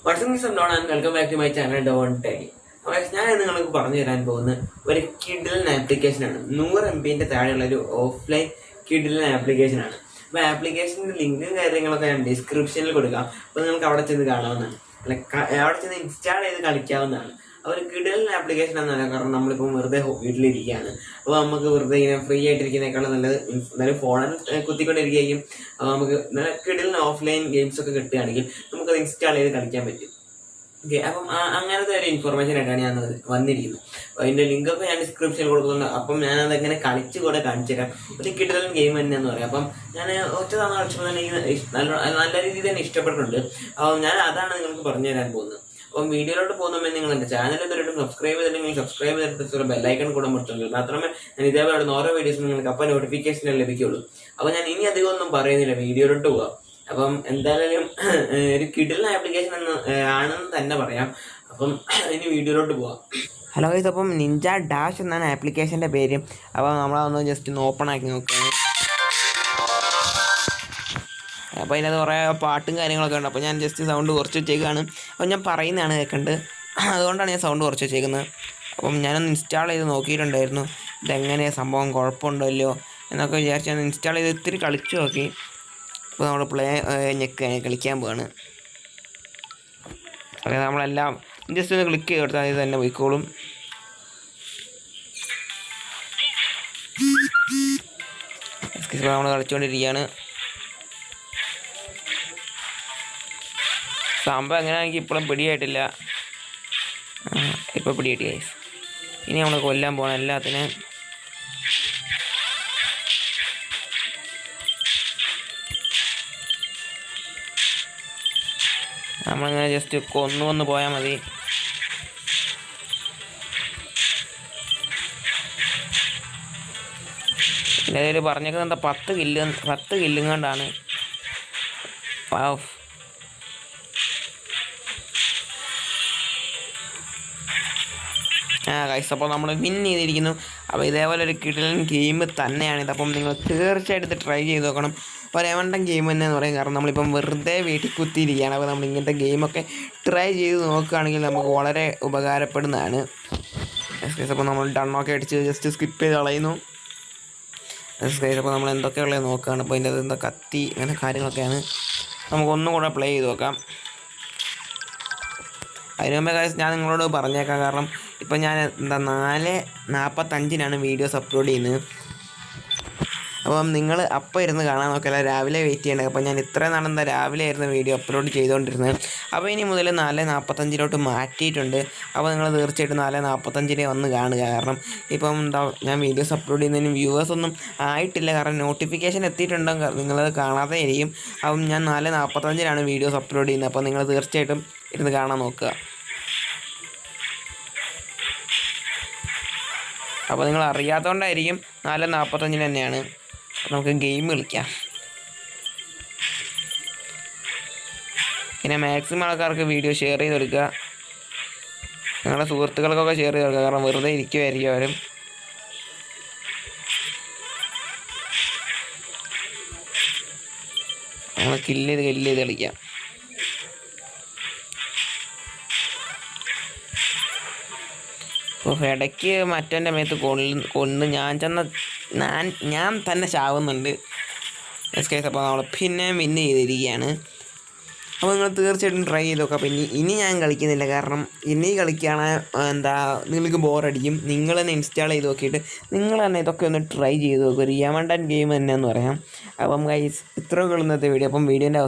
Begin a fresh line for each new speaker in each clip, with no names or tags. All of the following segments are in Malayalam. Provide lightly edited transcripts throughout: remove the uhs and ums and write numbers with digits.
What's in this down and welcome back to my channel Don Teddy. ഞാൻ നിങ്ങൾക്ക് പറഞ്ഞു തരാൻ പോകുന്ന ഒരു കിഡിലൻ ആപ്ലിക്കേഷൻ ആണ്. 100 MB താഴെയുള്ള ഒരു ഓഫ്ലൈൻ കിഡിലൻ ആപ്ലിക്കേഷൻ ആണ്. അപ്പോൾ ആപ്ലിക്കേഷൻ്റെ ലിങ്കും കാര്യങ്ങളൊക്കെ ഞാൻ ഡിസ്ക്രിപ്ഷനിൽ കൊടുക്കാം. അപ്പോൾ നിങ്ങൾക്ക് അവിടെ ചെന്ന് കാണാവുന്നതാണ്, അവിടെ ചെന്ന് ഇൻസ്റ്റാൾ ചെയ്ത് കളിക്കാവുന്നതാണ്. ഒരു കിഡിലൻ ആപ്ലിക്കേഷൻ എന്നല്ല, കാരണം നമ്മളിപ്പോൾ വെറുതെ വീട്ടിലിരിക്കുകയാണ്. അപ്പോൾ നമുക്ക് വെറുതെ ഇങ്ങനെ ഫ്രീ ആയിട്ടിരിക്കുന്നതിനേക്കാളും നല്ലത് ഫോണിൽ കുത്തിക്കൊണ്ടിരിക്കുകയും അപ്പോൾ നമുക്ക് നല്ല കിഡിലൻ ഓഫ്ലൈൻ ഗെയിംസ് ഒക്കെ കിട്ടുകയാണെങ്കിൽ നമുക്കത് ഇൻസ്റ്റാൾ ചെയ്ത് കളിക്കാൻ പറ്റും. ഓക്കെ, അപ്പം അങ്ങനത്തെ ഒരു ഇൻഫോർമേഷൻ ആയിട്ടാണ് ഞാൻ വന്നിരിക്കുന്നത്. അപ്പോൾ അതിൻ്റെ ലിങ്കൊക്കെ ഞാൻ ഡിസ്ക്രിപ്ഷനിൽ കൊടുക്കുന്നുണ്ട്. അപ്പം ഞാനത് എങ്ങനെ കളിച്ച് കൂടെ കാണിച്ചു തരാം. ഒരു കിഡിലൻ ഗെയിം തന്നെയെന്ന് പറയാം. അപ്പം ഞാൻ ഒറ്റ തവണ കളിച്ചപ്പോൾ തന്നെ നല്ല രീതിയിൽ തന്നെ ഇഷ്ടപ്പെട്ടിട്ടുണ്ട്. അപ്പം ഞാൻ അതാണ് നിങ്ങൾക്ക് പറഞ്ഞു തരാൻ പോകുന്നത്. അപ്പം വീഡിയോയിലോട്ട് പോകുമ്പോൾ നിങ്ങൾ എൻ്റെ ചാനൽ എന്തെങ്കിലും സബ്സ്ക്രൈബ് ചെയ്തിട്ടുണ്ടെങ്കിൽ സബ്സ്ക്രൈബ് ചെയ്തിട്ട് ബെല്ലൈക്കൺ കൂടെ മുട്ടുള്ളൂ. മാത്രമേ ഞാൻ ഇതേപോലെ ഓരോ വീഡിയോസും നിങ്ങൾക്ക് അപ്പം നോട്ടിഫിക്കേഷൻ ലഭിക്കുള്ളൂ. അപ്പോൾ ഞാൻ ഇനി അധികം ഒന്നും പറയുന്നില്ല, വീഡിയോയിലോട്ട് പോവാം. അപ്പം എന്തായാലും ഒരു കിഡിലൻ ആപ്ലിക്കേഷൻ ആണെന്ന് തന്നെ പറയാം. അപ്പം ഇനി വീഡിയോയിലോട്ട് പോവാം. ഹലോ ഗൈസ്, അപ്പം നിഞ്ച ഡാഷ് എന്നാണ് ആപ്ലിക്കേഷൻ്റെ പേര്. അപ്പോൾ നമ്മളതൊന്ന് ജസ്റ്റ് ഒന്ന് ഓപ്പൺ ആക്കി നോക്കുകയാണ്. അപ്പോൾ അതിനകത്ത് കുറേ പാട്ടും കാര്യങ്ങളൊക്കെ ഉണ്ട്. അപ്പോൾ ഞാൻ ജസ്റ്റ് സൗണ്ട് കുറച്ച് വെച്ചേക്കാണ്. അപ്പോൾ ഞാൻ പറയുന്നതാണ് കേൾക്കേണ്ടത്, അതുകൊണ്ടാണ് ഞാൻ സൗണ്ട് കുറച്ച് വെച്ചേക്കുന്നത്. അപ്പം ഞാനൊന്ന് ഇൻസ്റ്റാൾ ചെയ്ത് നോക്കിയിട്ടുണ്ടായിരുന്നു, ഇതെങ്ങനെ സംഭവം കുഴപ്പമുണ്ടല്ലോ എന്നൊക്കെ വിചാരിച്ച് ഞാൻ ഇൻസ്റ്റാൾ ചെയ്ത് ഇത്തിരി കളിച്ചു നോക്കി. അപ്പോൾ നമ്മൾ കളിക്കാൻ പോവാണ്. അതായത് നമ്മളെല്ലാം ജസ്റ്റ് ഒന്ന് ക്ലിക്ക് ചെയ്ത് കൊടുത്താൽ ഇത് തന്നെ പോയിക്കോളും. നമ്മൾ കളിച്ചുകൊണ്ടിരിക്കുകയാണ്. സംഭവം എങ്ങനെയാണെങ്കിൽ ഇപ്പോഴും പിടിയായിട്ടില്ല. ഇപ്പോൾ പിടിയായിട്ട് ഗൈസ്. ഇനി നമ്മൾ കൊല്ലാൻ പോകണം എല്ലാത്തിനും. നമ്മളിങ്ങനെ ജസ്റ്റ് കൊന്നു പോയാൽ മതി. ഇതിൽ പറഞ്ഞേക്കുന്നത് എന്താ 10 കില്ലും കൊണ്ടാണ്. ഗൈസ്, അപ്പോൾ നമ്മൾ വിൻ ചെയ്തിരിക്കുന്നു. അപ്പോൾ ഇതേപോലെ ഒരു കിഡിലൻ ഗെയിം തന്നെയാണിത്. അപ്പം നിങ്ങൾ തീർച്ചയായിട്ടും ട്രൈ ചെയ്ത് നോക്കണം. ഒരേവണ്ടം ഗെയിം തന്നെയെന്ന് പറയും, കാരണം നമ്മളിപ്പം വെറുതെ വീട്ടിൽ കുത്തിയിരിക്കുകയാണ്. അപ്പോൾ നമ്മൾ ഇങ്ങനത്തെ ഗെയിമൊക്കെ ട്രൈ ചെയ്ത് നോക്കുകയാണെങ്കിൽ നമുക്ക് വളരെ ഉപകാരപ്പെടുന്നതാണ്. അപ്പോൾ നമ്മൾ ഡണ്ണൊക്കെ അടിച്ച് ജസ്റ്റ് സ്കിപ്പ് ചെയ്ത് കളയുന്നു. അപ്പോൾ നമ്മൾ എന്തൊക്കെയുള്ളത് നോക്കുകയാണ്. അപ്പോൾ അതിൻ്റെ എന്താ കത്തി അങ്ങനെ കാര്യങ്ങളൊക്കെയാണ്. നമുക്കൊന്നും കൂടെ പ്ലേ ചെയ്ത് നോക്കാം. അതിന് മുമ്പേ ഞാൻ നിങ്ങളോട് പറഞ്ഞേക്കാം, കാരണം ഇപ്പം ഞാൻ 4:45 വീഡിയോസ് അപ്ലോഡ് ചെയ്യുന്നത്. അപ്പം നിങ്ങൾ അപ്പം ഇരുന്ന് കാണാൻ നോക്കില്ല, രാവിലെ വെയിറ്റ് ചെയ്യേണ്ടത്. അപ്പോൾ ഞാൻ ഇത്രയും നാളെന്താ രാവിലെ ആയിരുന്നു വീഡിയോ അപ്ലോഡ് ചെയ്തുകൊണ്ടിരുന്നത്. അപ്പോൾ ഇനി മുതൽ 4:45 മാറ്റിയിട്ടുണ്ട്. അപ്പോൾ നിങ്ങൾ തീർച്ചയായിട്ടും 4:45 വന്ന് കാണുക. കാരണം ഇപ്പം ഞാൻ വീഡിയോസ് അപ്ലോഡ് ചെയ്യുന്നതിന് വ്യൂവേഴ്സ് ഒന്നും ആയിട്ടില്ല, കാരണം നോട്ടിഫിക്കേഷൻ എത്തിയിട്ടുണ്ടെങ്കിൽ നിങ്ങളത് കാണാതെ ഇരിക്കും. അപ്പം ഞാൻ 4:45 വീഡിയോസ് അപ്ലോഡ് ചെയ്യുന്നത്. അപ്പോൾ നിങ്ങൾ തീർച്ചയായിട്ടും ഇരുന്ന് കാണാൻ നോക്കുക. അപ്പോൾ നിങ്ങൾ അറിയാത്തതുകൊണ്ടായിരിക്കും 4:45 തന്നെയാണ്. നമുക്ക് ഗെയിം കളിക്കാം. പിന്നെ മാക്സിമം ആൾക്കാർക്ക് വീഡിയോ ഷെയർ ചെയ്ത് കൊടുക്കുക, നിങ്ങളുടെ സുഹൃത്തുക്കൾക്കൊക്കെ ഷെയർ ചെയ്ത് കൊടുക്കുക, കാരണം വെറുതെ ഇരിക്കുമായിരിക്കും അവരും. നമ്മൾ കില്ല് ചെയ്ത് കളിക്കാം. അപ്പോൾ ഇടയ്ക്ക് മറ്റവൻ്റെ മേത്ത് കൊന്ന് ഞാൻ തന്നെ ചാവുന്നുണ്ട്. അപ്പോൾ നമ്മൾ പിന്നെ വിൻ ചെയ്തിരിക്കുകയാണ്. അപ്പോൾ നിങ്ങൾ തീർച്ചയായിട്ടും ട്രൈ ചെയ്ത് നോക്കാം. അപ്പോൾ ഇനി ഞാൻ കളിക്കുന്നില്ല, കാരണം ഇനി കളിക്കുകയാണ് നിങ്ങൾക്ക് ബോറടിക്കും. നിങ്ങൾ തന്നെ ഇൻസ്റ്റാൾ ചെയ്ത് നോക്കിയിട്ട് നിങ്ങൾ തന്നെ ഇതൊക്കെ ഒന്ന് ട്രൈ ചെയ്ത് നോക്കുക. ഒരു യമണ്ടൻ ഗെയിം തന്നെയെന്ന് പറയാം. അപ്പം ഗൈസ്, ഇത്രയൊക്കെ ഇന്നത്തെ വീഡിയോ. അപ്പം വീഡിയോൻ്റെ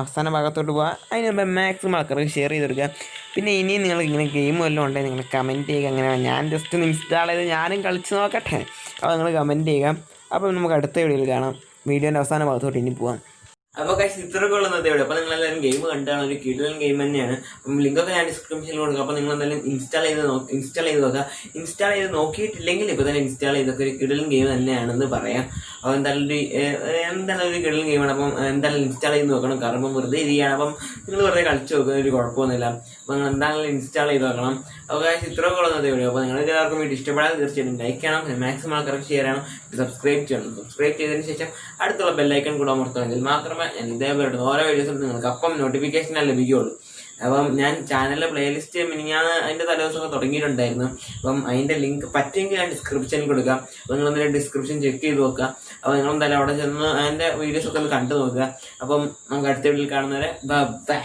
അവസാന ഭാഗത്തോട്ട് പോകാം. അതിന് മാക്സിമം ആൾക്കാർക്ക് ഷെയർ ചെയ്ത് കൊടുക്കുക. പിന്നെ ഇനിയും നിങ്ങൾ ഇങ്ങനെ ഗെയിം വല്ലതും ഉണ്ടെങ്കിൽ നിങ്ങൾ കമൻറ്റ് ചെയ്യുക. അങ്ങനെ ഞാൻ ജസ്റ്റ് ഒന്ന് ഇൻസ്റ്റാൾ ചെയ്ത് ഞാനും കളിച്ച് നോക്കട്ടെ. അപ്പോൾ നിങ്ങൾ കമൻറ്റ് ചെയ്യുക. അപ്പം നമുക്ക് അടുത്ത വീഡിയോയിൽ കാണാം. വീഡിയോൻ്റെ അവസാന ഭാഗത്തോട്ട് ഇനി പോകാം. അപ്പോൾ ഗൈസ്, ഇത്രയൊക്കെ ഉള്ളത് ഇവിടെ. അപ്പോൾ നിങ്ങളെല്ലാവരും ഗെയിം കണ്ടാണ്, ഒരു കിഡിലൻ ഗെയിം തന്നെയാണ്. അപ്പം ലിങ്കൊക്കെ ഞാൻ ഡിസ്ക്രിപ്ഷനിൽ കൊടുക്കാം. അപ്പോൾ നിങ്ങൾ എന്തായാലും ഇൻസ്റ്റാൾ ചെയ്ത് നോക്കുക. ഇൻസ്റ്റാൾ ചെയ്ത് നോക്കിയിട്ടില്ലെങ്കിൽ ഇപ്പോൾ തന്നെ ഇൻസ്റ്റാൾ ചെയ്തൊക്കെ ഒരു കിഡിലൻ ഗെയിം തന്നെയാണെന്ന് പറയാം. അപ്പോൾ എന്തായാലും ഒരു കിഡിലൻ ഗെയിമാണ്. അപ്പം എന്തായാലും ഇൻസ്റ്റാൾ ചെയ്ത് നോക്കണം, കാരണം ഇപ്പം വെറുതെ ഇരിക്കുകയാണ്. അപ്പം നിങ്ങൾ വെറുതെ കളിച്ച് നോക്കുക, ഒരു കുഴപ്പമൊന്നുമില്ല. അപ്പോൾ നിങ്ങൾ എന്തായാലും ഇൻസ്റ്റാൾ ചെയ്ത് നോക്കണം. അപ്പോൾ ഗൈസ്, ഇത്രയൊക്കെ ഉള്ളത് ഇവിടെ. അപ്പോൾ നിങ്ങൾ എല്ലാവർക്കും വീഡിയോ ഇഷ്ടപ്പെടാതെ തീർച്ചയായിട്ടും ലൈക്ക് ചെയ്യണം, മാക്സിമം ആൾക്കാർക്ക് ഷെയർ ചെയ്യണം, സബ്സ്ക്രൈബ് ചെയ്യണം. സബ്സ്ക്രൈബ് ചെയ്തതിന് ശേഷം അടുത്തുള്ള ബെല്ലൈക്കൺ കൂടെ അമർത്തുമെങ്കിൽ മാത്രമേ ഞാൻ ഇതേപോലെ ഓരോ വീഡിയോസും നിങ്ങൾക്ക് അപ്പം നോട്ടിഫിക്കേഷൻ ലഭിക്കുകയുള്ളൂ. അപ്പം ഞാൻ ചാനലിലെ പ്ലേലിസ്റ്റ് മിനിഞ്ഞാന്ന് അതിൻ്റെ തലേദിവസമൊക്കെ തുടങ്ങിയിട്ടുണ്ടായിരുന്നു. അപ്പം അതിൻ്റെ ലിങ്ക് പറ്റുമെങ്കിൽ ഞാൻ ഡിസ്ക്രിപ്ഷനിൽ കൊടുക്കാം. അപ്പോൾ നിങ്ങളെന്തായാലും ഡിസ്ക്രിപ്ഷൻ ചെക്ക് ചെയ്ത് നോക്കുക. അപ്പോൾ നിങ്ങളെന്തായാലും അവിടെ ചെന്ന് അതിൻ്റെ വീഡിയോസൊക്കെ ഒന്ന് കണ്ടു നോക്കുക. അപ്പം നമുക്ക് അടുത്ത വീഡിയോയിൽ കാണുന്നവരെ ബൈ.